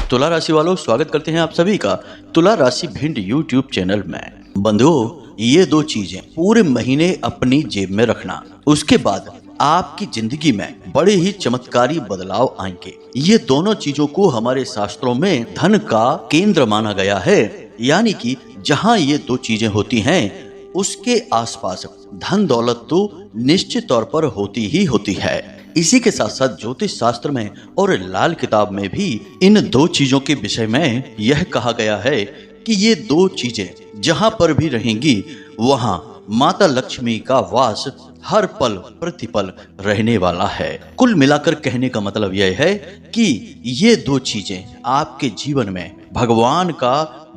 तुला राशि वालों, स्वागत करते हैं आप सभी का तुला राशि भिंड यूट्यूब चैनल में। बंधुओं, ये दो चीजें पूरे महीने अपनी जेब में रखना, उसके बाद आपकी जिंदगी में बड़े ही चमत्कारी बदलाव आएंगे। ये दोनों चीजों को हमारे शास्त्रों में धन का केंद्र माना गया है, यानी कि जहाँ ये दो चीजें होती हैं उसके आसपास धन दौलत तो निश्चित तौर पर होती ही होती है। इसी के साथ साथ ज्योतिष शास्त्र में और लाल किताब में भी इन दो चीजों के विषय में यह कहा गया है कि ये दो चीजें जहां पर भी रहेंगी वहां माता लक्ष्मी का वास हर पल प्रतिपल रहने वाला है। कुल मिलाकर कहने का मतलब यह है कि ये दो चीजें आपके जीवन में भगवान का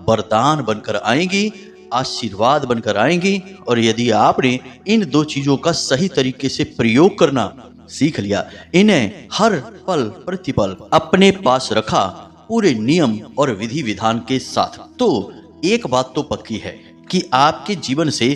वरदान बनकर आएंगी, आशीर्वाद बनकर आएंगी। और यदि आपने इन दो चीजों का सही तरीके से प्रयोग करना सीख लिया, इन्हें हर पल प्रतिपल अपने पास रखा पूरे नियम और विधि विधान के साथ, तो एक बात तो पक्की है कि आपके जीवन से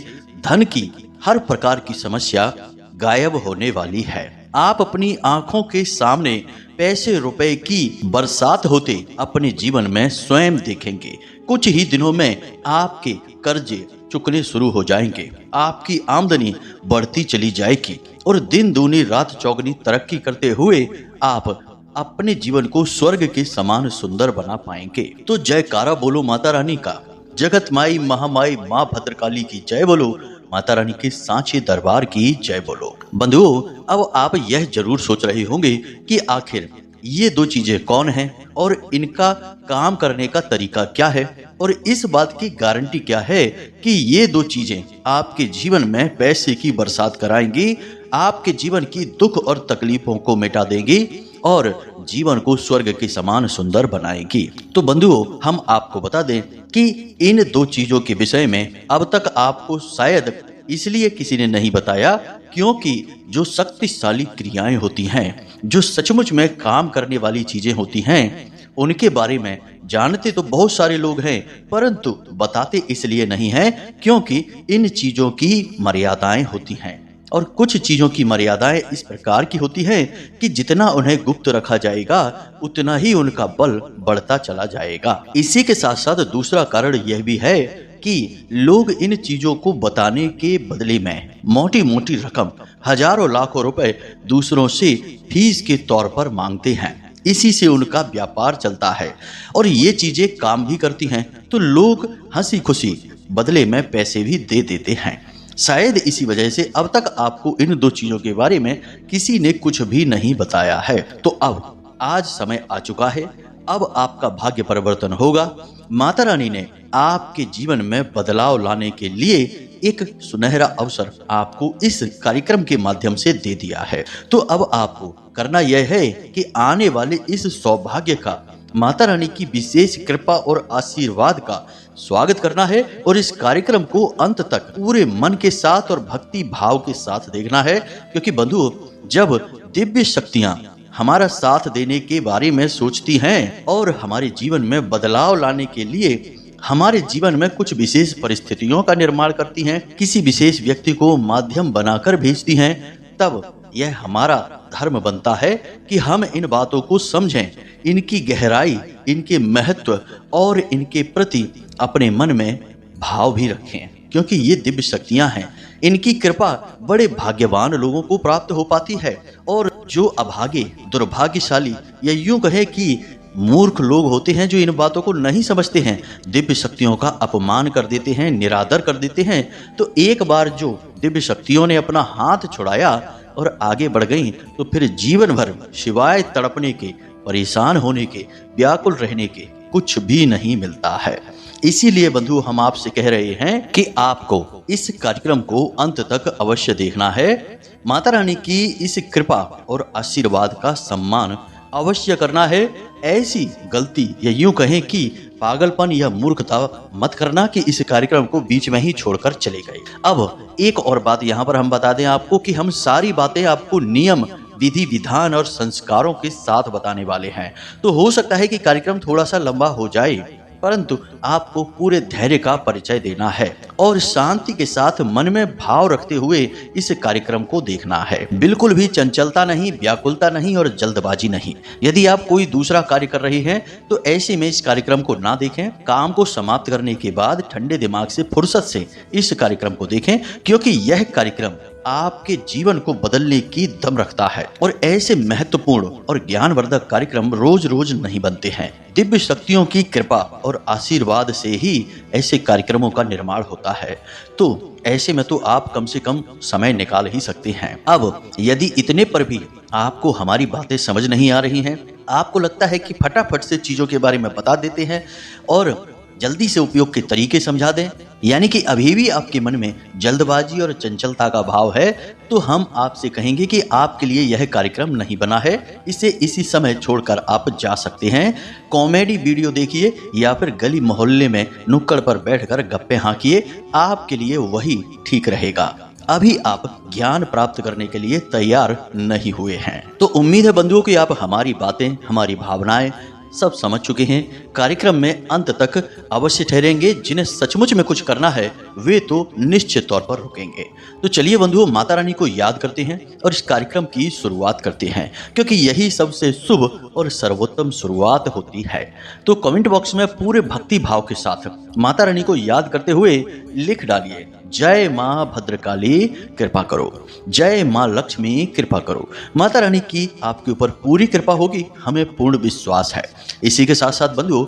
धन की हर प्रकार की समस्या गायब होने वाली है। आप अपनी आंखों के सामने पैसे रुपए की बरसात होते अपने जीवन में स्वयं देखेंगे। कुछ ही दिनों में आपके कर्जे चुकने शुरू हो जाएंगे, आपकी आमदनी बढ़ती चली जाएगी और दिन दूनी रात चौगनी तरक्की करते हुए आप अपने जीवन को स्वर्ग के समान सुंदर बना पाएंगे। तो जयकारा बोलो माता रानी का, जगत माई महामाई माँ भद्रकाली की जय बोलो, माता रानी के सांचे दरबार की जय बोलो। बंधुओं, अब आप यह जरूर सोच रहे होंगे कि आखिर ये दो चीजें कौन हैं और इनका काम करने का तरीका क्या है और इस बात की गारंटी क्या है कि ये दो चीजें आपके जीवन में पैसे की बरसात कराएंगी, आपके जीवन की दुख और तकलीफों को मिटा देंगी और जीवन को स्वर्ग के समान सुंदर बनाएगी। तो बंधुओं, हम आपको बता दें कि इन दो चीजों के विषय में अब तक आपको शायद इसलिए किसी ने नहीं बताया क्योंकि जो शक्तिशाली क्रियाएं होती हैं, जो सचमुच में काम करने वाली चीजें होती हैं, उनके बारे में जानते तो बहुत सारे लोग हैं, परंतु बताते इसलिए नहीं हैं क्योंकि इन चीजों की मर्यादाएं होती हैं। और कुछ चीजों की मर्यादाएं इस प्रकार की होती हैं कि जितना उन्हें गुप्त रखा जाएगा उतना ही उनका बल बढ़ता चला जाएगा। इसी के साथ साथ दूसरा कारण यह भी है कि लोग इन चीजों को बताने के बदले में मोटी मोटी रकम, हजारों लाखों रुपए दूसरों से फीस के तौर पर मांगते हैं। इसी से उनका व्यापार चलता है और ये चीजें काम भी करती हैं, तो लोग हंसी खुशी बदले में पैसे भी दे देते हैं। शायद इसी वजह से अब तक आपको इन दो चीजों के बारे में किसी ने कुछ भी नहीं बताया है। तो अब आज समय आ चुका है, अब आपका भाग्य परिवर्तन होगा। माता रानी ने आपके जीवन में बदलाव लाने के लिए एक सुनहरा अवसर आपको इस कार्यक्रम के माध्यम से दे दिया है। तो अब आपको करना यह है कि आने वाले इस सौभाग्य का, माता रानी की विशेष कृपा और आशीर्वाद का स्वागत करना है और इस कार्यक्रम को अंत तक पूरे मन के साथ और भक्ति भाव के साथ देखना है। क्योंकि बंधुओं, जब दिव्य शक्तियां हमारा साथ देने के बारे में सोचती हैं और हमारे जीवन में बदलाव लाने के लिए हमारे जीवन में कुछ विशेष परिस्थितियों का निर्माण करती हैं, किसी विशेष व्यक्ति को माध्यम बनाकर भेजती हैं, तब यह हमारा धर्म बनता है कि हम इन बातों को समझें, इनकी गहराई, इनके महत्व और इनके प्रति अपने मन में भाव भी रखें। क्योंकि ये दिव्य शक्तियां हैं, इनकी कृपा बड़े भाग्यवान लोगों को प्राप्त हो पाती है और जो अभागे, दुर्भाग्यशाली या यूं कहे कि मूर्ख लोग होते हैं जो इन बातों को नहीं समझते हैं, दिव्य शक्तियों का अपमान कर देते हैं, निरादर कर देते हैं, तो एक बार जो दिव्य शक्तियों ने अपना हाथ छुड़ाया और आगे बढ़ गई तो फिर जीवन भर सिवाय तड़पने के, परेशान होने के, व्याकुल रहने के कुछ भी नहीं मिलता है। इसीलिए बंधु, हम आपसे कह रहे हैं कि आपको इस कार्यक्रम को अंत तक अवश्य देखना है। माता रानी की इस कृपा और आशीर्वाद का सम्मान अवश्य करना है। ऐसी गलती या यूं कहें कि पागलपन या मूर्खता मत करना कि इस कार्यक्रम को बीच में ही छोड़कर चले गए। अब एक और बात यहाँ पर हम बता दें आपको कि हम सारी बातें आपको नियम, विधि विधान और संस्कारों के साथ बताने वाले हैं। तो हो सकता है कि कार्यक्रम थोड़ा सा लंबा हो जाए, परंतु आपको पूरे धैर्य का परिचय देना है और शांति के साथ मन में भाव रखते हुए इस कार्यक्रम को देखना है। बिल्कुल भी चंचलता नहीं, व्याकुलता नहीं और जल्दबाजी नहीं। यदि आप कोई दूसरा कार्य कर रहे हैं तो ऐसे में इस कार्यक्रम को ना देखें। काम को समाप्त करने के बाद ठंडे दिमाग से, फुर्सत से इस कार्यक्रम को देखें, क्योंकि यह कार्यक्रम आपके जीवन को बदलने की दम रखता है। और ऐसे महत्वपूर्ण और ज्ञानवर्धक कार्यक्रम रोज रोज नहीं बनते हैं। दिव्य शक्तियों की कृपा और आशीर्वाद से ही ऐसे कार्यक्रमों का निर्माण होता है। तो ऐसे में तो आप कम से कम समय निकाल ही सकते हैं। अब यदि इतने पर भी आपको हमारी बातें समझ नहीं आ रही हैं, आपको लगता है कि फटाफट से चीजों के बारे में बता देते हैं और जल्दी से उपयोग के तरीके समझा दें, यानी कि अभी भी आपके मन में जल्दबाजी और चंचलता का भाव है, तो हम आपसे कहेंगे कि आपके लिए यह कार्यक्रम नहीं बना है। इसे इसी समय छोड़कर आप जा सकते हैं। कॉमेडी वीडियो देखिए या फिर गली मोहल्ले में नुक्कड़ पर बैठकर गप्पे हाँकिए, आपके लिए वही ठीक रहेगा। अभी आप ज्ञान प्राप्त करने के लिए तैयार नहीं हुए हैं। तो उम्मीद है बंधुओं कि आप हमारी बातें, हमारी भावनाएं सब समझ चुके हैं। कार्यक्रम में अंत तक अवश्य ठहरेंगे। जिन्हें सचमुच में कुछ करना है वे तो निश्चित तौर पर रुकेंगे। तो चलिए बंधुओं, माता रानी को याद करते हैं और इस कार्यक्रम की शुरुआत करते हैं, क्योंकि यही सबसे शुभ और सर्वोत्तम शुरुआत होती है। तो कमेंट बॉक्स में पूरे भक्ति भाव के साथ माता रानी को याद करते हुए लिख डालिए, जय माँ भद्रकाली कृपा करो, जय माँ लक्ष्मी कृपा करो। माता रानी की आपके ऊपर पूरी कृपा होगी, हमें पूर्ण विश्वास है। इसी के साथ साथ बंधुओं,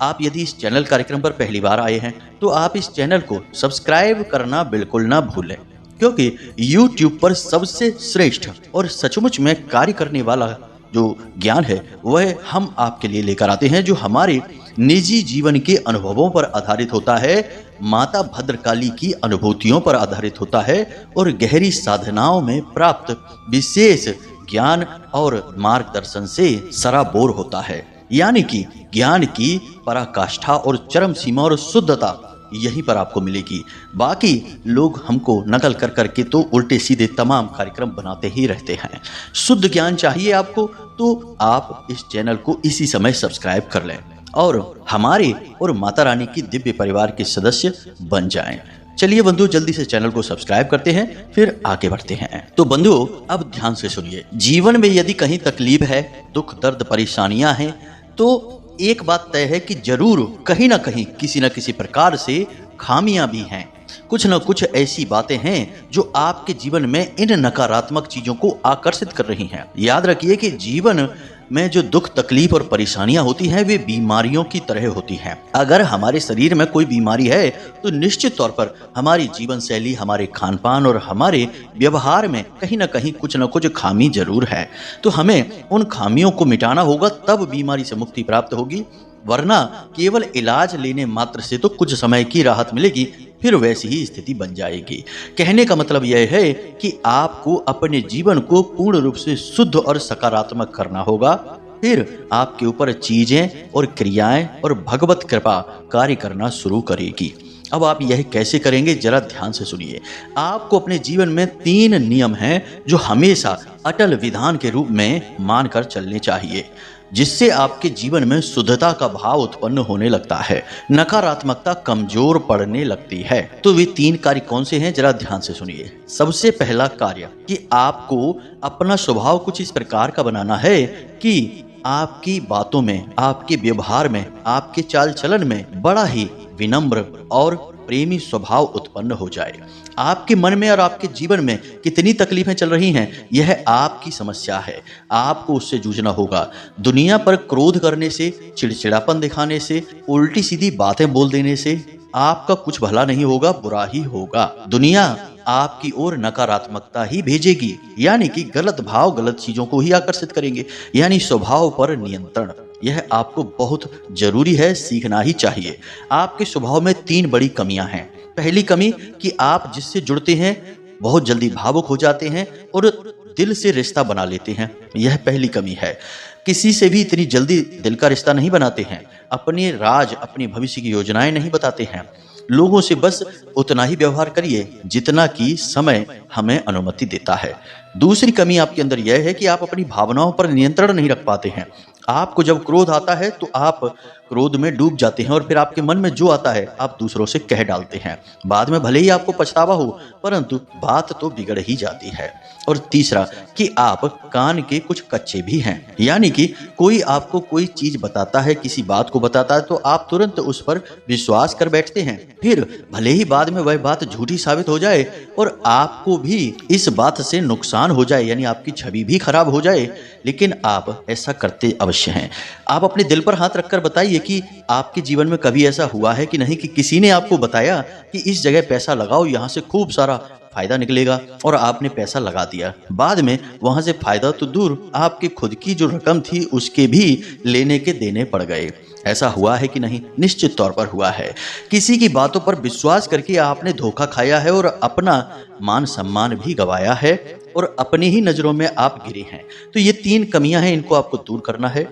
आप यदि इस चैनल कार्यक्रम पर पहली बार आए हैं तो आप इस चैनल को सब्सक्राइब करना बिल्कुल ना भूलें, क्योंकि YouTube पर सबसे श्रेष्ठ और सचमुच में कार्य करने वाला जो ज्ञान है वह हम आपके लिए लेकर आते हैं, जो हमारे निजी जीवन के अनुभवों पर आधारित होता है, माता भद्रकाली की अनुभूतियों पर आधारित होता है और गहरी साधनाओं में प्राप्त विशेष ज्ञान और मार्गदर्शन से सराबोर होता है। यानी कि ज्ञान की पराकाष्ठा और चरम सीमा और शुद्धता यहीं पर आपको मिलेगी। बाकी लोग हमको नकल कर करके तो उल्टे सीधे तमाम कार्यक्रम बनाते ही रहते हैं। शुद्ध ज्ञान चाहिए आपको तो आप इस चैनल को इसी समय सब्सक्राइब कर लें और हमारे और माता रानी की दिव्य परिवार के सदस्य बन जाएं। चलिए बंधु, जल्दी से चैनल को सब्सक्राइब करते हैं, फिर आगे बढ़ते हैं। तो बंधुओं, अब ध्यान से सुनिए। जीवन में यदि कहीं तकलीफ है, दुख दर्द परेशानियां हैं, तो एक बात तय है कि जरूर कहीं ना कहीं किसी न किसी प्रकार से खामियां भी हैं। कुछ न कुछ ऐसी बातें हैं जो आपके जीवन में इन नकारात्मक चीजों को आकर्षित कर रही हैं। याद रखिए कि जीवन में जो दुख तकलीफ और परेशानियां होती हैं वे बीमारियों की तरह होती हैं। अगर हमारे शरीर में कोई बीमारी है तो निश्चित तौर पर हमारी जीवन शैली, हमारे खान पान और हमारे व्यवहार में कहीं ना कहीं कुछ न कुछ खामी जरूर है। तो हमें उन खामियों को मिटाना होगा, तब बीमारी से मुक्ति प्राप्त होगी। वरना केवल इलाज लेने मात्र से तो कुछ समय की राहत मिलेगी, फिर वैसी ही स्थिति बन जाएगी। कहने का मतलब यह है कि आपको अपने जीवन को पूर्ण रूप से शुद्ध और सकारात्मक करना होगा, फिर आपके ऊपर चीजें और क्रियाएं और भगवत कृपा कार्य करना शुरू करेगी। अब आप यह कैसे करेंगे, जरा ध्यान से सुनिए। आपको अपने जीवन में 3 नियम हैं जो हमेशा अटल विधान के रूप में मानकर चलने चाहिए, जिससे आपके जीवन में शुद्धता का भाव उत्पन्न होने लगता है, नकारात्मकता कमजोर पड़ने लगती है। तो वे 3 कार्य कौन से हैं, जरा ध्यान से सुनिए। सबसे पहला कार्य कि आपको अपना स्वभाव कुछ इस प्रकार का बनाना है कि आपकी बातों में, आपके व्यवहार में, आपके चाल चलन में बड़ा ही विनम्र और प्रेमी स्वभाव उत्पन्न हो जाए। आपके मन में और आपके जीवन में कितनी तकलीफें चल रही हैं, यह आपकी समस्या है, आपको उससे जूझना होगा। दुनिया पर क्रोध करने से, चिड़चिड़ापन दिखाने से, उल्टी सीधी बातें बोल देने से आपका कुछ भला नहीं होगा, बुरा ही होगा। दुनिया आपकी ओर नकारात्मकता ही भेजेगी, यानी कि गलत भाव गलत चीजों को ही आकर्षित करेंगे। यानी स्वभाव पर नियंत्रण, यह आपको बहुत जरूरी है, सीखना ही चाहिए। आपके स्वभाव में 3 बड़ी कमियां हैं। पहली कमी कि आप जिससे जुड़ते हैं बहुत जल्दी भावुक हो जाते हैं और दिल से रिश्ता बना लेते हैं, यह पहली कमी है। किसी से भी इतनी जल्दी दिल का रिश्ता नहीं बनाते हैं, अपने राज, अपनी भविष्य की योजनाएं नहीं बताते हैं। लोगों से बस उतना ही व्यवहार करिए जितना कि समय हमें अनुमति देता है। दूसरी कमी आपके अंदर यह है कि आप अपनी भावनाओं पर नियंत्रण नहीं रख पाते हैं। आपको जब क्रोध आता है तो आप क्रोध में डूब जाते हैं और फिर आपके मन में जो आता है आप दूसरों से कह डालते हैं। बाद में भले ही आपको पछतावा हो, परंतु बात तो बिगड़ ही जाती है। और तीसरा कि आप कान के कुछ कच्चे भी हैं, यानी कि कोई आपको कोई चीज बताता है, किसी बात को बताता है तो आप तुरंत उस पर विश्वास कर बैठते हैं। फिर भले ही बाद में वह बात झूठी साबित हो जाए और आपको भी इस बात से नुकसान हो जाए, यानी आपकी छवि भी खराब हो जाए, लेकिन आप ऐसा करते अवश्य हैं। आप अपने दिल पर हाथ रखकर बताइए कि आपके जीवन में कभी ऐसा हुआ है कि नहीं कि किसी ने आपको बताया कि इस जगह पैसा लगाओ, यहाँ से खूब सारा फायदा निकलेगा, और आपने पैसा लगा दिया। बाद में वहां से फायदा तो दूर, आपकी खुद की जो रकम थी उसके भी लेने के देने पड़ गए। ऐसा हुआ है कि नहीं? निश्चित तौर पर हुआ है। किसी की बातों पर विश्वास करके आपने धोखा खाया है और अपना मान सम्मान भी गंवाया है और अपनी ही नजरों में आप गिरे हैं। तो ये 3 कमियां हैं, इनको आपको दूर करना है।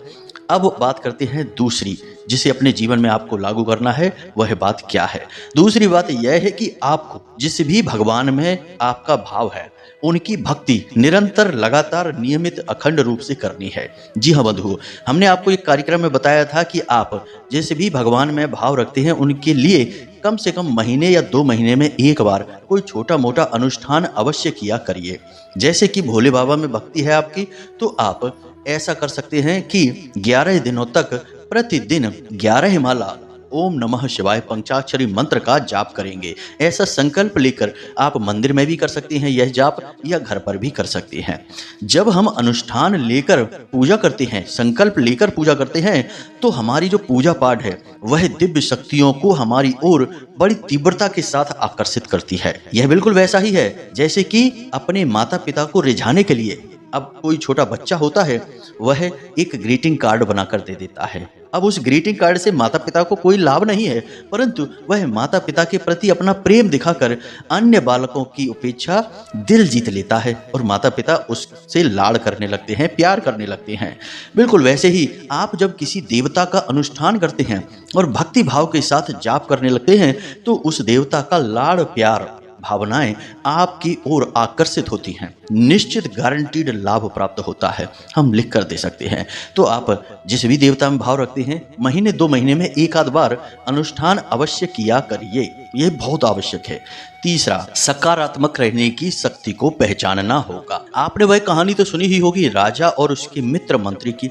अब बात करते हैं दूसरी, जिसे अपने जीवन में आपको लागू करना है। वह बात क्या है? दूसरी बात यह है कि आपको जिस भी भगवान में आपका भाव है उनकी भक्ति निरंतर, लगातार, नियमित, अखंड रूप से करनी है। जी हाँ बंधुओं, हमने आपको एक कार्यक्रम में बताया था कि आप जिस भी भगवान में भाव रखते हैं उनके लिए कम से कम महीने या 2 महीने में एक बार कोई छोटा मोटा अनुष्ठान अवश्य किया करिए। जैसे कि भोले बाबा में भक्ति है आपकी, तो आप ऐसा कर सकते हैं कि 11 दिनों तक प्रतिदिन 11 माला ओम नमः शिवाय पंचाक्षरी मंत्र का जाप करेंगे। ऐसा संकल्प लेकर आप मंदिर में भी कर सकते हैं यह जाप, या घर पर भी कर सकते हैं। जब हम अनुष्ठान लेकर पूजा करते हैं, संकल्प लेकर पूजा करते हैं, तो हमारी जो पूजा पाठ है वह दिव्य शक्तियों को हमारी ओर बड़ी तीव्रता के साथ आकर्षित करती है। यह बिल्कुल वैसा ही है जैसे कि अपने माता पिता को रिझाने के लिए अब कोई छोटा बच्चा होता है, वह एक ग्रीटिंग कार्ड बनाकर दे देता है। अब उस ग्रीटिंग कार्ड से माता पिता को कोई लाभ नहीं है, परंतु वह माता पिता के प्रति अपना प्रेम दिखाकर अन्य बालकों की अपेक्षा दिल जीत लेता है और माता पिता उससे लाड़ करने लगते हैं, प्यार करने लगते हैं। बिल्कुल वैसे ही आप जब किसी देवता का अनुष्ठान करते हैं और भक्ति भाव के साथ जाप करने लगते हैं, तो उस देवता का लाड़ प्यार भावनाएं आपकी ओर आकर्षित होती हैं। निश्चित गारंटीड लाभ प्राप्त होता है, हम लिख कर दे सकते हैं। तो आप जिस भी देवता में भाव रखते हैं, महीने 2 महीने में एक आध बार अनुष्ठान अवश्य किया करिए, यह बहुत आवश्यक है। तीसरा, सकारात्मक रहने की शक्ति को पहचानना होगा। आपने वह कहानी तो सुनी ही होगी राजा और उसके मित्र मंत्री की,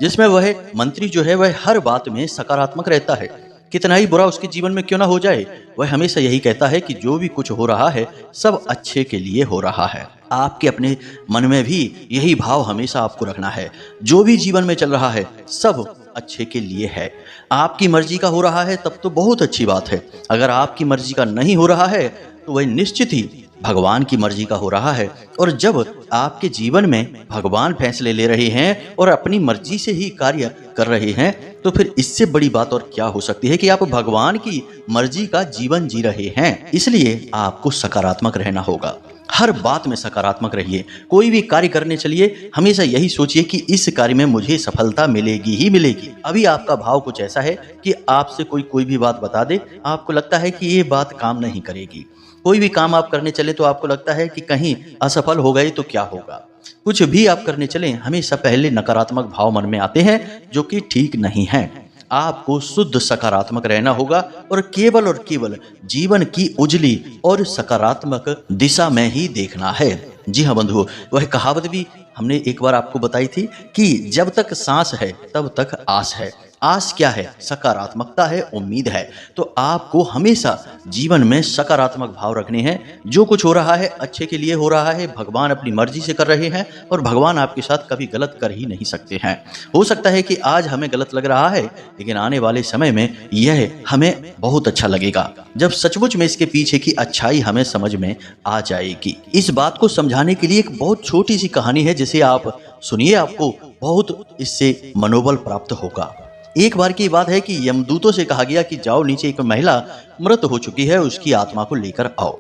जिसमें वह मंत्री जो है वह हर बात में सकारात्मक रहता है। कितना ही बुरा उसके जीवन में क्यों ना हो जाए, वह हमेशा यही कहता है कि जो भी कुछ हो रहा है सब अच्छे के लिए हो रहा है। आपके अपने मन में भी यही भाव हमेशा आपको रखना है। जो भी जीवन में चल रहा है सब अच्छे के लिए है। आपकी मर्जी का हो रहा है तब तो बहुत अच्छी बात है। अगर आपकी मर्जी का नहीं हो रहा है तो वह निश्चित ही भगवान की मर्जी का हो रहा है। और जब आपके जीवन में भगवान फैसले ले रहे हैं और अपनी मर्जी से ही कार्य कर रहे हैं, तो फिर इससे बड़ी बात और क्या हो सकती है कि आप भगवान की मर्जी का जीवन जी रहे हैं। इसलिए आपको सकारात्मक रहना होगा। हर बात में सकारात्मक रहिए। कोई भी कार्य करने चलिए, हमेशा यही सोचिए कि इस कार्य में मुझे सफलता मिलेगी ही मिलेगी। अभी आपका भाव कुछ ऐसा है कि आपसे कोई भी बात बता दे, आपको लगता है कि ये बात काम नहीं करेगी। कोई भी काम आप करने चले तो आपको लगता है कि कहीं असफल हो गए तो क्या होगा। कुछ भी आप करने चलें, हमेशा पहले नकारात्मक भाव मन में आते हैं, जो कि ठीक नहीं है। आपको शुद्ध सकारात्मक रहना होगा और केवल जीवन की उजली और सकारात्मक दिशा में ही देखना है। जी हाँ बंधुओं, वह कहावत भी हमने एक बार आपको बताई थी कि जब तक सांस है तब तक आस है। आस क्या है? सकारात्मकता है, उम्मीद है। तो आपको हमेशा जीवन में सकारात्मक भाव रखने हैं। जो कुछ हो रहा है अच्छे के लिए हो रहा है, भगवान अपनी मर्जी से कर रहे हैं और भगवान आपके साथ कभी गलत कर ही नहीं सकते हैं। हो सकता है कि आज हमें गलत लग रहा है, लेकिन आने वाले समय में यह हमें बहुत अच्छा लगेगा, जब सचमुच में इसके पीछे की अच्छाई हमें समझ में आ जाएगी। इस बात को समझाने के लिए एक बहुत छोटी सी कहानी है, जिसे आप सुनिए, आपको बहुत इससे मनोबल प्राप्त होगा। एक बार की बात है कि यमदूतों से कहा गया कि जाओ नीचे एक महिला मृत हो चुकी है, उसकी आत्मा को लेकर आओ।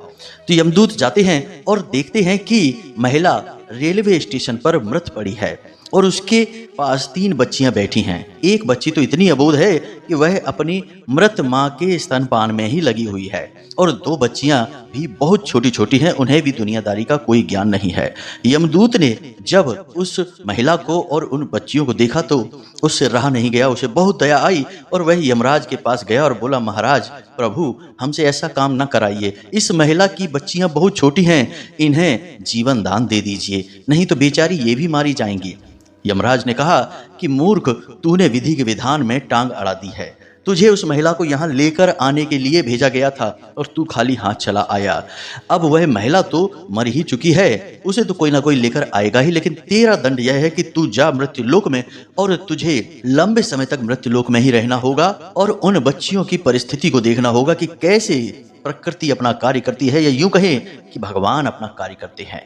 तो यमदूत जाते हैं और देखते हैं कि महिला रेलवे स्टेशन पर मृत पड़ी है और उसके पास 3 बच्चियां बैठी हैं। एक बच्ची तो इतनी अबोध है कि वह अपनी मृत माँ के स्तनपान में ही लगी हुई है और 2 बच्चियां भी बहुत छोटी छोटी हैं, उन्हें भी दुनियादारी का कोई ज्ञान नहीं है। यमदूत ने जब उस महिला को और उन बच्चियों को देखा तो उससे रहा नहीं गया, उसे बहुत दया आई और वह यमराज के पास गया और बोला, महाराज प्रभु, हमसे ऐसा काम न कराइए, इस महिला की बच्चियां बहुत छोटी हैं, इन्हें जीवन दान दे दीजिए, नहीं तो बेचारी ये भी मारी जाएंगी। यमराज ने कहा कि मूर्ख, तूने विधि के विधान में टांग अड़ा दी है। तुझे उस महिला को यहाँ लेकर आने के लिए भेजा गया था और तू खाली हाथ चला आया। अब वह महिला तो मर ही चुकी है, उसे तो कोई ना कोई लेकर आएगा ही, लेकिन तेरा दंड यह है कि तू जा मृत्युलोक में और तुझे लंबे समय तक मृत्युलोक में ही रहना होगा और उन बच्चियों की परिस्थिति को देखना होगा कि कैसे प्रकृति अपना कार्य करती है, या यूं कहें कि भगवान अपना कार्य करते हैं।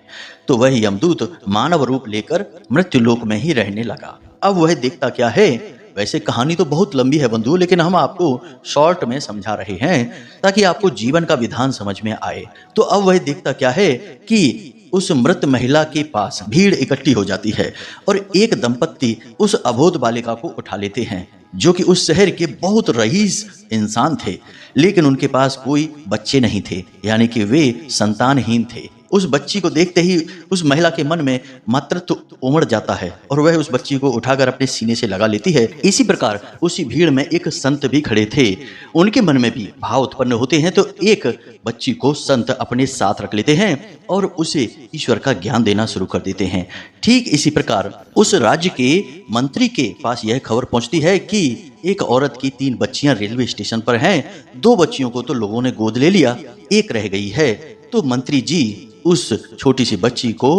तो वह यमदूत मानव रूप लेकर मृत्युलोक में ही रहने लगा। अब वह देखता क्या है, वैसे कहानी तो बहुत लंबी है बंधु, लेकिन हम आपको शॉर्ट में समझा रहे हैं ताकि आपको जीवन का विधान समझ में आए। तो अब वह देखता क्या है कि उस मृत महिला के पास भीड़ इकट्ठी हो जाती है और एक दंपत्ति उस अबोध बालिका को उठा लेते हैं, जो कि उस शहर के बहुत रईस इंसान थे, लेकिन उनके पास कोई बच्चे नहीं थे, यानी कि वे संतानहीन थे। उस बच्ची को देखते ही उस महिला के मन में मातृत्व उमड़ जाता है और वह उस बच्ची को उठाकर अपने सीने से लगा लेती है। इसी प्रकार उसी भीड़ में एक संत भी खड़े थे, उनके मन में भी भाव उत्पन्न होते हैं, तो एक बच्ची को संत अपने साथ रख लेते हैं और उसे ईश्वर का ज्ञान देना शुरू कर देते हैं। ठीक इसी प्रकार उस राज्य के मंत्री के पास यह खबर पहुंचती है कि एक औरत की 3 बच्चियां रेलवे स्टेशन पर हैं। 2 बच्चियों को तो लोगों ने गोद ले लिया, एक रह गई है, तो मंत्री जी उस छोटी सी बच्ची को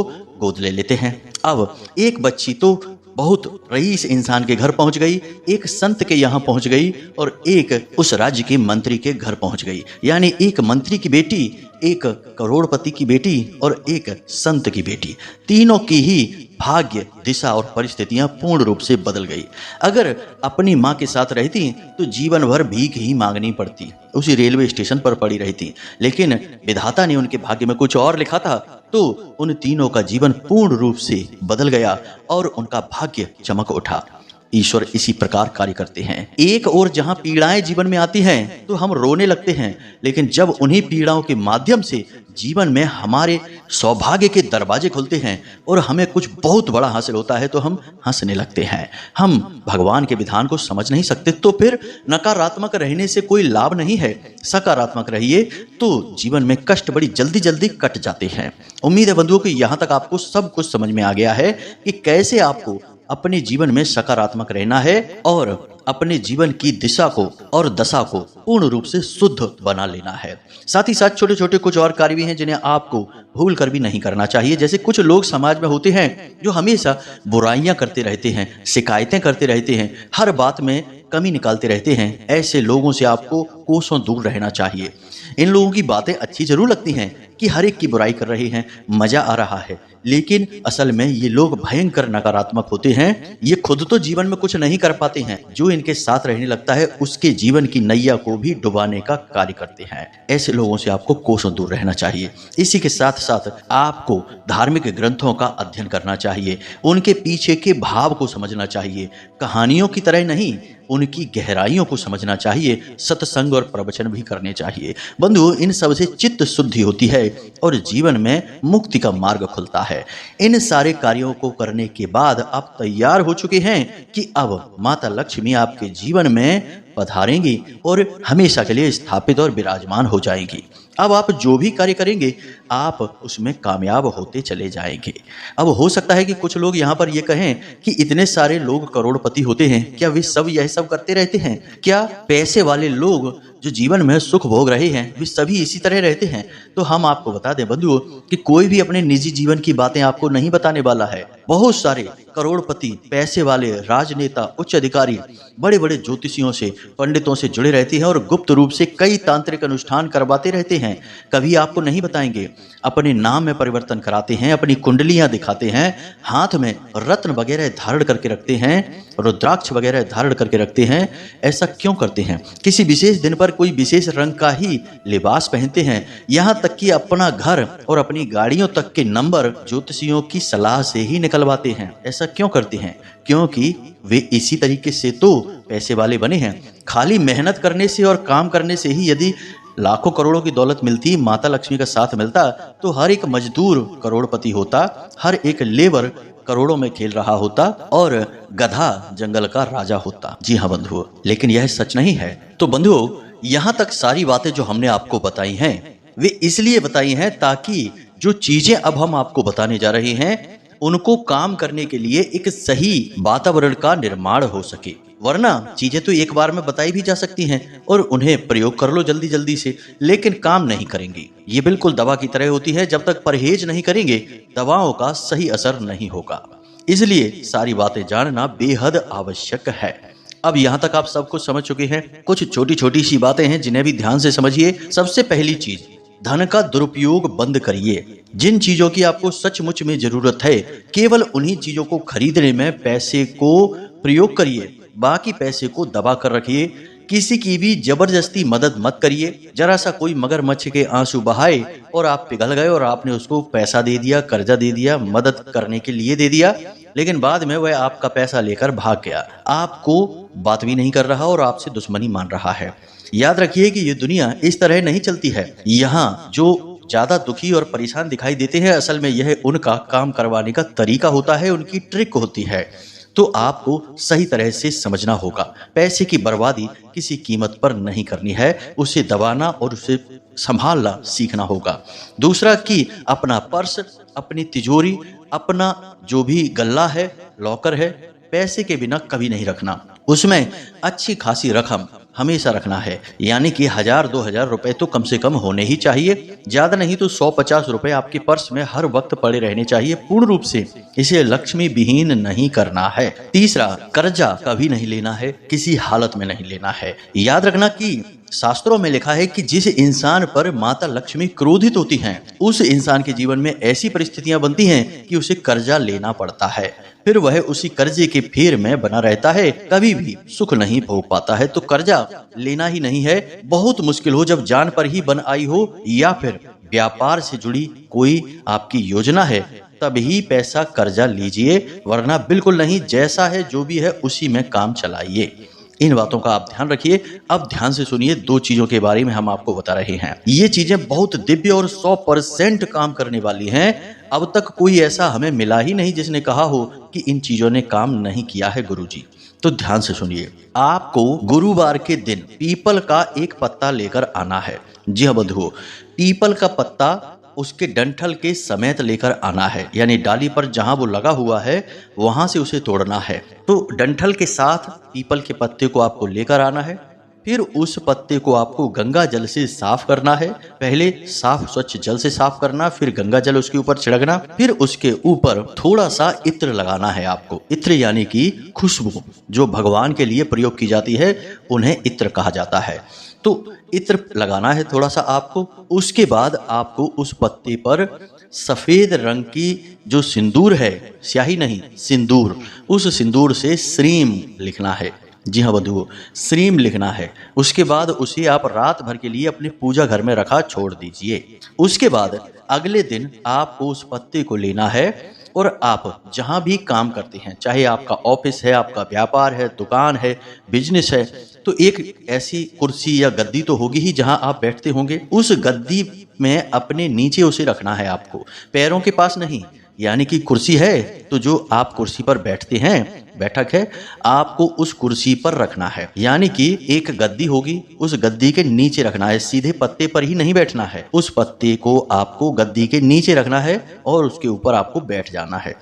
गोद ले लेते हैं। अब एक बच्ची तो बहुत रईस इंसान के घर पहुंच गई, एक संत के यहाँ पहुंच गई और एक उस राज्य के मंत्री के घर पहुंच गई, यानी एक मंत्री की बेटी, एक करोड़पति की बेटी और एक संत की बेटी, तीनों की ही भाग्य, दिशा और परिस्थितियां पूर्ण रूप से बदल गई। अगर अपनी माँ के साथ रहती तो जीवन भर भीख ही मांगनी पड़ती, उसी रेलवे स्टेशन पर पड़ी रहती, लेकिन विधाता ने उनके भाग्य में कुछ और लिखा था, तो उन तीनों का जीवन पूर्ण रूप से बदल गया और उनका भाग्य चमक उठा। ईश्वर इसी प्रकार कार्य करते हैं। एक और जहां पीड़ाएं जीवन में आती हैं तो हम रोने लगते हैं, लेकिन जब उन्हीं पीड़ाओं के माध्यम से जीवन में हमारे सौभाग्य के दरवाजे खुलते हैं और हमें कुछ बहुत बड़ा हासिल होता है तो हम हंसने लगते हैं। हम भगवान के विधान को समझ नहीं सकते, तो फिर नकारात्मक रहने से कोई लाभ नहीं है। सकारात्मक रहिए तो जीवन में कष्ट बड़ी जल्दी जल्दी कट जाते हैं। उम्मीद है बंधुओं कि यहाँ तक आपको सब कुछ समझ में आ गया है कि कैसे आपको अपने जीवन में सकारात्मक रहना है और अपने जीवन की दिशा को और दशा को पूर्ण रूप से शुद्ध बना लेना है। साथ ही साथ छोटे छोटे कुछ और कार्य भी हैं जिन्हें आपको भूल कर भी नहीं करना चाहिए। जैसे कुछ लोग समाज में होते हैं जो हमेशा बुराइयां करते रहते हैं, शिकायतें करते रहते हैं, हर बात में कमी निकालते रहते हैं। ऐसे लोगों से आपको कोसों दूर रहना चाहिए। इन लोगों की बातें अच्छी जरूर लगती हैं कि हर एक की बुराई कर रहे हैं, मजा आ रहा है, लेकिन असल में ये लोग भयंकर नकारात्मक होते हैं। ये खुद तो जीवन में कुछ नहीं कर पाते हैं, जो इनके साथ रहने लगता है उसके जीवन की नैया को भी डुबाने का कार्य करते हैं। ऐसे लोगों से आपको कोसों दूर रहना चाहिए। इसी के साथ साथ आपको धार्मिक ग्रंथों का अध्ययन करना चाहिए, उनके पीछे के भाव को समझना चाहिए, कहानियों की तरह नहीं उनकी गहराइयों को समझना चाहिए। सत्संग और प्रवचन भी करने चाहिए। बंधु, इन सब से चित्त शुद्धि होती है और जीवन में मुक्ति का मार्ग खुलता है। इन सारे कार्यों को करने के बाद आप तैयार हो चुके हैं कि अब माता लक्ष्मी आपके जीवन में पधारेंगी और हमेशा के लिए स्थापित और विराजमान हो जाएंगी। अब आप जो भी कार्य करेंगे आप उसमें कामयाब होते चले जाएंगे। अब हो सकता है कि कुछ लोग यहाँ पर ये कहें कि इतने सारे लोग करोड़पति होते हैं, क्या वे सब यह सब करते रहते हैं? क्या पैसे वाले लोग जो जीवन में सुख भोग रहे हैं वे सभी इसी तरह रहते हैं? तो हम आपको बता दें बंधुओं कि कोई भी अपने निजी जीवन की बातें आपको नहीं बताने वाला है। बहुत सारे करोड़पति, पैसे वाले, राजनेता, उच्च अधिकारी बड़े बड़े ज्योतिषियों से, पंडितों से जुड़े रहते हैं और गुप्त रूप से कई तांत्रिक अनुष्ठान करवाते रहते हैं। कभी आपको नहीं बताएंगे। अपने नाम में परिवर्तन कराते हैं, अपनी कुंडलियां दिखाते हैं, हाथ में रत्न वगैरह धारण करके रखते हैं, रुद्राक्ष वगैरह धारण करके रखते हैं। ऐसा क्यों करते हैं? किसी विशेष दिन पर कोई विशेष रंग का ही लिबास पहनते हैं। यहाँ तक कि अपना घर और अपनी गाड़ियों तक के नंबर ज्योतिषियों की सलाह से ही निकलवाते हैं। ऐसा क्यों करते हैं? क्योंकि वे इसी तरीके से तो पैसे वाले बने हैं। खाली मेहनत करने से और काम करने से ही यदि लाखों करोड़ों की दौलत मिलती, माता लक्ष्मी का साथ मिलता, तो हर एक मजदूर करोड़पति होता, हर एक लेबर करोड़ों में खेल रहा होता और गधा जंगल का राजा होता। जी हाँ बंधुओं, लेकिन यह सच नहीं है। तो बंधुओं, यहाँ तक सारी बातें जो हमने आपको बताई हैं, वे इसलिए बताई हैं ताकि जो चीजें अब हम आपको बताने जा रहे हैं उनको काम करने के लिए एक सही वातावरण का निर्माण हो सके। वरना चीजें तो एक बार में बताई भी जा सकती हैं और उन्हें प्रयोग कर लो जल्दी जल्दी से, लेकिन काम नहीं करेंगी। ये बिल्कुल दवा की तरह होती है, जब तक परहेज नहीं करेंगे दवाओं का सही असर नहीं होगा। इसलिए सारी बातें जानना बेहद आवश्यक है। अब यहाँ तक आप सब कुछ समझ चुके हैं। कुछ छोटी छोटी सी बातें हैं जिन्हें भी ध्यान से समझिए। सबसे पहली चीज, धन का दुरुपयोग बंद करिए। जिन चीजों की आपको सचमुच में जरूरत है, केवल उन्हीं चीजों को खरीदने में पैसे को प्रयोग करिए। बाकी पैसे को दबा कर रखिए। किसी की भी जबरदस्ती मदद मत करिए। जरा सा कोई मगरमच्छ के आंसू बहाए और आप पिघल गए और आपने उसको पैसा दे दिया, कर्जा दे दिया, मदद करने के लिए दे दिया, लेकिन बाद में वह आपका पैसा लेकर भाग गया, आपको बात भी नहीं कर रहा और आपसे दुश्मनी मान रहा है। याद रखिए कि ये दुनिया इस तरह नहीं चलती है। यहाँ जो ज्यादा दुखी और परेशान दिखाई देते हैं, असल में यह उनका काम करवाने का तरीका होता है, उनकी ट्रिक होती है। तो आपको सही तरह से समझना होगा। पैसे की बर्बादी किसी कीमत पर नहीं करनी है, उसे दबाना और उसे संभालना सीखना होगा। दूसरा कि अपना पर्स, अपनी तिजोरी, अपना जो भी गल्ला है, लॉकर है, पैसे के बिना कभी नहीं रखना। उसमें अच्छी खासी रकम हमेशा रखना है, यानी कि 1000-2000 रुपए तो कम से कम होने ही चाहिए। ज्यादा नहीं तो 100-50 रुपए आपके पर्स में हर वक्त पड़े रहने चाहिए पूर्ण रूप से। इसे लक्ष्मी विहीन नहीं करना है। तीसरा, कर्जा कभी नहीं लेना है, किसी हालत में नहीं लेना है। याद रखना कि शास्त्रों में लिखा है कि जिस इंसान पर माता लक्ष्मी क्रोधित होती हैं, उस इंसान के जीवन में ऐसी परिस्थितियां बनती हैं कि उसे कर्जा लेना पड़ता है। फिर वह उसी कर्जे के फेर में बना रहता है, कभी भी सुख नहीं भोग पाता है। तो कर्जा लेना ही नहीं है। बहुत मुश्किल हो, जब जान पर ही बन आई हो या फिर व्यापार से जुड़ी कोई आपकी योजना है, तभी पैसा कर्जा लीजिए, वरना बिल्कुल नहीं। जैसा है जो भी है उसी में काम चलाइए। इन बातों का आप ध्यान रखिए। अब ध्यान से सुनिए, दो चीजों के बारे में हम आपको बता रहे हैं। ये चीजें बहुत दिव्य और 100% काम करने वाली हैं। अब तक कोई ऐसा हमें मिला ही नहीं जिसने कहा हो कि इन चीजों ने काम नहीं किया है गुरुजी। तो ध्यान से सुनिए। आपको गुरुवार के दिन पीपल का एक पत्ता लेकर आना है। जी हाँ बंधुओं, पीपल का पत्ता उसके डंठल के समेत लेकर आना है, यानी डाली पर जहां वो लगा हुआ है वहां से उसे तोड़ना है। तो डंठल के साथ पीपल के पत्ते को आपको लेकर आना है। फिर उस पत्ते को आपको गंगा जल से साफ करना है। पहले साफ स्वच्छ जल से साफ करना, फिर गंगा जल उसके ऊपर छिड़कना, फिर उसके ऊपर थोड़ा सा इत्र लगाना है आपको। इत्र यानी कि खुशबू, जो भगवान के लिए प्रयोग की जाती है, उन्हें इत्र कहा जाता है। तो इत्र लगाना है थोड़ा सा आपको। उसके बाद आपको उस पत्ते पर सफेद रंग की जो सिंदूर है, स्याही नहीं सिंदूर, उस सिंदूर से श्रीम लिखना है। जी हाँ बंधुओं, श्रीम लिखना है। उसके बाद उसे आप रात भर के लिए अपने पूजा घर में रखा छोड़ दीजिए। उसके बाद अगले दिन आपको उस पत्ते को लेना है और आप जहां भी काम करते हैं, चाहे आपका ऑफिस है, आपका व्यापार है, दुकान है, बिजनेस है, तो एक ऐसी कुर्सी या गद्दी तो होगी ही जहां आप बैठते होंगे। उस गद्दी में अपने नीचे उसे रखना है आपको, पैरों के पास नहीं। यानी कि कुर्सी है तो जो आप कुर्सी पर बैठते हैं, बैठक है, आपको उस कुर्सी पर रखना है। यानी कि एक गद्दी होगी, उस गद्दी के नीचे रखना है। सीधे पत्ते पर ही नहीं बैठना है, उस पत्ते को आपको गद्दी के नीचे रखना है और उसके ऊपर आपको बैठ जाना है,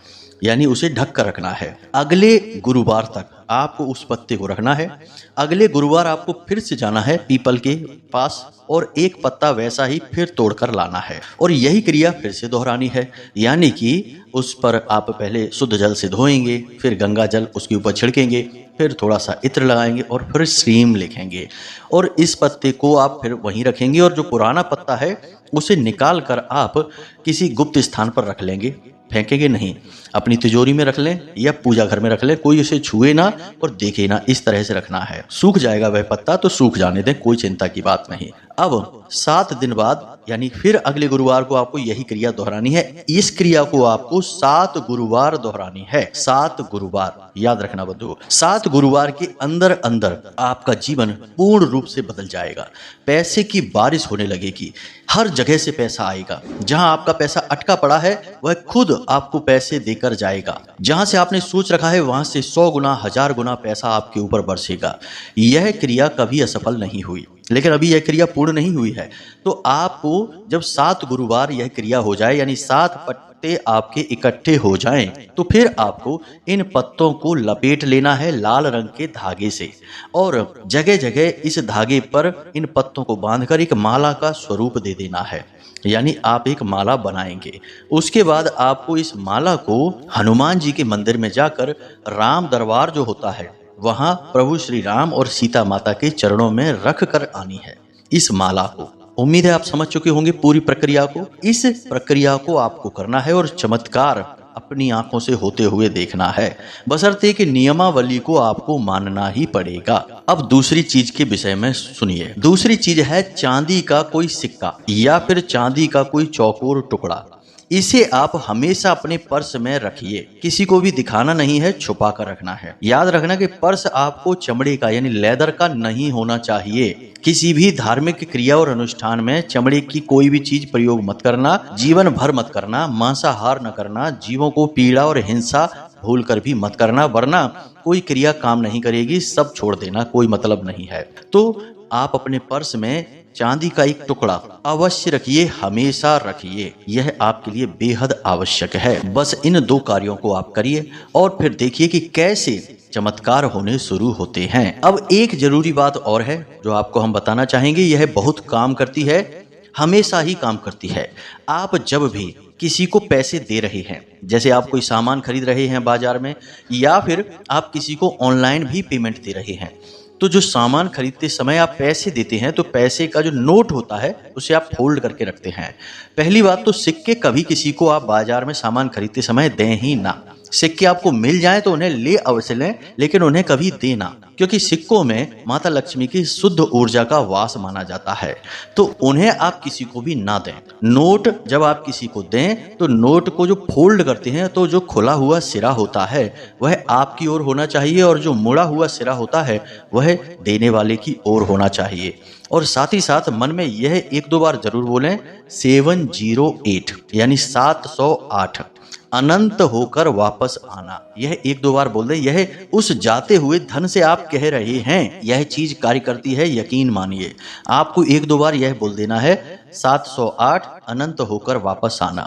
यानी उसे ढक कर रखना है। अगले गुरुवार तक आपको उस पत्ते को रखना है। अगले गुरुवार आपको फिर से जाना है पीपल के पास और एक पत्ता वैसा ही फिर तोड़कर लाना है और यही क्रिया फिर से दोहरानी है। यानी कि उस पर आप पहले शुद्ध जल से धोएंगे, फिर गंगा जल उसके ऊपर छिड़केंगे, फिर थोड़ा सा इत्र लगाएंगे और फिर श्रीम लिखेंगे और इस पत्ते को आप फिर वहीं रखेंगे और जो पुराना पत्ता है उसे निकाल कर आप किसी गुप्त स्थान पर रख लेंगे। फेंकेंगे नहीं, अपनी तिजोरी में रख लें या पूजा घर में रख लें, कोई उसे छुए ना और देखे ना, इस तरह से रखना है। सूख जाएगा वह पत्ता तो सूख जाने दें, कोई चिंता की बात नहीं। अब 7 दिन बाद यानी फिर अगले गुरुवार को आपको यही क्रिया दोहरानी है। इस क्रिया को आपको 7 गुरुवार दोहरानी है। 7 गुरुवार याद रखना बंधुओं। 7 गुरुवार के अंदर अंदर आपका जीवन पूर्ण रूप से बदल जाएगा। पैसे की बारिश होने लगेगी, हर जगह से पैसा आएगा। जहां आपका पैसा अटका पड़ा है वह खुद आपको पैसे देकर जाएगा। जहां से आपने सोच रखा है वहां से 100 गुना 1000 गुना पैसा आपके ऊपर बरसेगा। यह क्रिया कभी असफल नहीं हुई, लेकिन अभी यह क्रिया पूर्ण नहीं हुई है। तो आपको जब 7 गुरुवार यह क्रिया हो जाए यानी 7 पत्ते आपके इकट्ठे हो जाएं, तो फिर आपको इन पत्तों को लपेट लेना है लाल रंग के धागे से और जगह जगह इस धागे पर इन पत्तों को बांधकर एक माला का स्वरूप दे देना है, यानी आप एक माला बनाएंगे। उसके बाद आपको इस माला को हनुमान जी के मंदिर में जाकर राम दरबार जो होता है वहां प्रभु श्री राम और सीता माता के चरणों में रख कर आनी है इस माला को। उम्मीद है आप समझ चुके होंगे पूरी प्रक्रिया को। इस प्रक्रिया को आपको करना है और चमत्कार अपनी आंखों से होते हुए देखना है, बशर्ते कि नियमावली को आपको मानना ही पड़ेगा। अब दूसरी चीज के विषय में सुनिए। दूसरी चीज है चांदी का कोई सिक्का या फिर चांदी का कोई चौकोर टुकड़ा। इसे आप हमेशा अपने पर्स में रखिए, किसी को भी दिखाना नहीं है, छुपा कर रखना है। याद रखना कि पर्स आपको चमड़े का यानी लेदर का नहीं होना चाहिए। किसी भी धार्मिक क्रिया और अनुष्ठान में चमड़े की कोई भी चीज प्रयोग मत करना, जीवन भर मत करना, मांसाहार न करना, जीवों को पीड़ा और हिंसा भूल कर भी मत करना, वरना कोई क्रिया काम नहीं करेगी, सब छोड़ देना, कोई मतलब नहीं है। तो आप अपने पर्स में चांदी का एक टुकड़ा अवश्य रखिए, हमेशा रखिए, यह आपके लिए बेहद आवश्यक है। बस इन 2 कार्यों को आप करिए और फिर देखिए कि कैसे चमत्कार होने शुरू होते हैं। अब एक जरूरी बात और है जो आपको हम बताना चाहेंगे, यह बहुत काम करती है, हमेशा ही काम करती है। आप जब भी किसी को पैसे दे रहे हैं, जैसे आप कोई सामान खरीद रहे हैं बाजार में या फिर आप किसी को ऑनलाइन भी पेमेंट दे रहे हैं, तो जो सामान खरीदते समय आप पैसे देते हैं तो पैसे का जो नोट होता है उसे आप फोल्ड करके रखते हैं। पहली बात तो सिक्के कभी किसी को आप बाजार में सामान खरीदते समय दें ही ना। सिक्के आपको मिल जाए तो उन्हें ले अवश्य लें, लेकिन उन्हें कभी देना, क्योंकि सिक्कों में माता लक्ष्मी की शुद्ध ऊर्जा का वास माना जाता है, तो उन्हें आप किसी को भी ना दें। नोट जब आप किसी को दें तो नोट को जो फोल्ड करते हैं तो जो खुला हुआ सिरा होता है वह आपकी ओर होना चाहिए और जो मुड़ा हुआ सिरा होता है वह देने वाले की ओर होना चाहिए। और साथ ही साथ मन में यह 1-2 बार जरूर बोलें 708 यानी 708 अनंत होकर वापस आना। यह 1-2 बार बोल दे, यह उस जाते हुए धन से आप कह रहे हैं, यह चीज कार्य करती है, यकीन मानिए। आपको 1-2 बार यह बोल देना है 708 अनंत होकर वापस आना।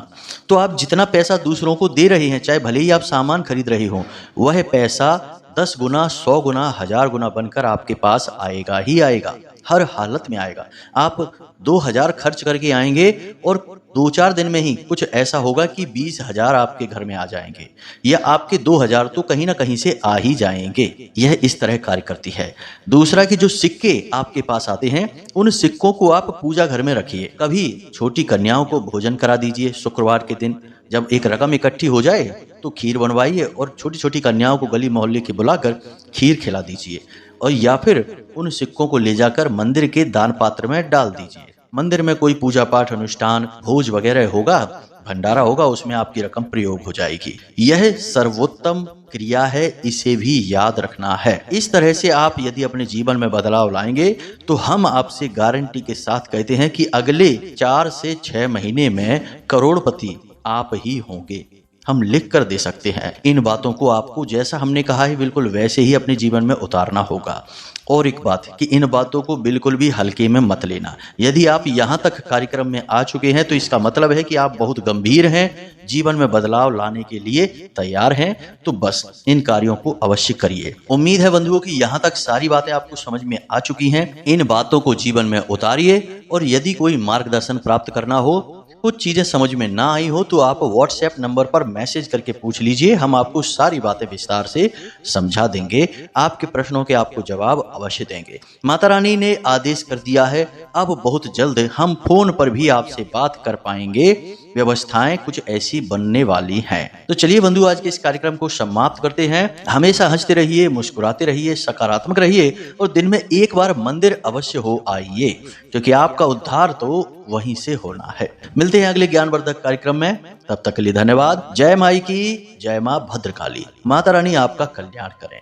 तो आप जितना पैसा दूसरों को दे रहे हैं, चाहे भले ही आप सामान खरीद रहे हो, वह पैसा 10 गुना 100 गुना 1000 गुना बनकर आपके पास आएगा ही आएगा, हर हालत में आएगा। आप 2000 खर्च करके आएंगे और 2-4 दिन में ही कुछ ऐसा होगा कि 20,000 आपके घर में आ जाएंगे, या आपके 2000 तो कहीं ना कहीं से आ ही जाएंगे। यह इस तरह कार्य करती है। दूसरा कि जो सिक्के आपके पास आते हैं उन सिक्कों को आप पूजा घर में रखिए। कभी छोटी कन्याओं को भोजन करा दीजिए। शुक्रवार के दिन जब एक रकम इकट्ठी हो जाए तो खीर बनवाइए और छोटी छोटी कन्याओं को गली मोहल्ले के बुलाकर खीर खिला दीजिए, और या फिर उन सिक्कों को ले जाकर मंदिर के दान पात्र में डाल दीजिए। मंदिर में कोई पूजा पाठ अनुष्ठान भोज वगैरह होगा, भंडारा होगा, उसमें आपकी रकम प्रयोग हो जाएगी। यह सर्वोत्तम क्रिया है, इसे भी याद रखना है। इस तरह से आप यदि अपने जीवन में बदलाव लाएंगे तो हम आपसे गारंटी के साथ कहते हैं कि अगले 4 से 6 महीने में करोड़पति आप ही होंगे। हम लिख कर दे सकते हैं। इन बातों को आपको जैसा हमने कहा है बिल्कुल वैसे ही अपने जीवन में उतारना होगा। और एक बात कि इन बातों को बिल्कुल भी हल्के में मत लेना। यदि आप यहाँ तक कार्यक्रम में आ चुके हैं तो इसका मतलब है कि आप बहुत गंभीर हैं, जीवन में बदलाव लाने के लिए तैयार हैं, तो बस इन कार्यों को अवश्य करिए। उम्मीद है बंधुओं कि यहाँ तक सारी बातें आपको समझ में आ चुकी हैं। इन बातों को जीवन में उतारिए, और यदि कोई मार्गदर्शन प्राप्त करना हो, कुछ चीजें समझ में ना आई हो, तो आप व्हाट्सएप नंबर पर मैसेज करके पूछ लीजिए, हम आपको सारी बातें विस्तार से समझा देंगे। आपके प्रश्नों के आपको जवाब अवश्य देंगे। माता रानी ने आदेश कर दिया है, अब बहुत जल्द हम फोन पर भी आपसे बात कर पाएंगे। व्यवस्थाएं कुछ ऐसी बनने वाली हैं। तो चलिए बंधु, आज के इस कार्यक्रम को समाप्त करते हैं। हमेशा हंसते रहिए, मुस्कुराते रहिए, सकारात्मक रहिए और दिन में एक बार मंदिर अवश्य हो आइए, क्योंकि आपका उद्धार तो वहीं से होना है। मिलते हैं अगले ज्ञानवर्धक कार्यक्रम में, तब तक के लिए धन्यवाद। जय माई की, जय मां भद्रकाली। माता रानी आपका कल्याण करें।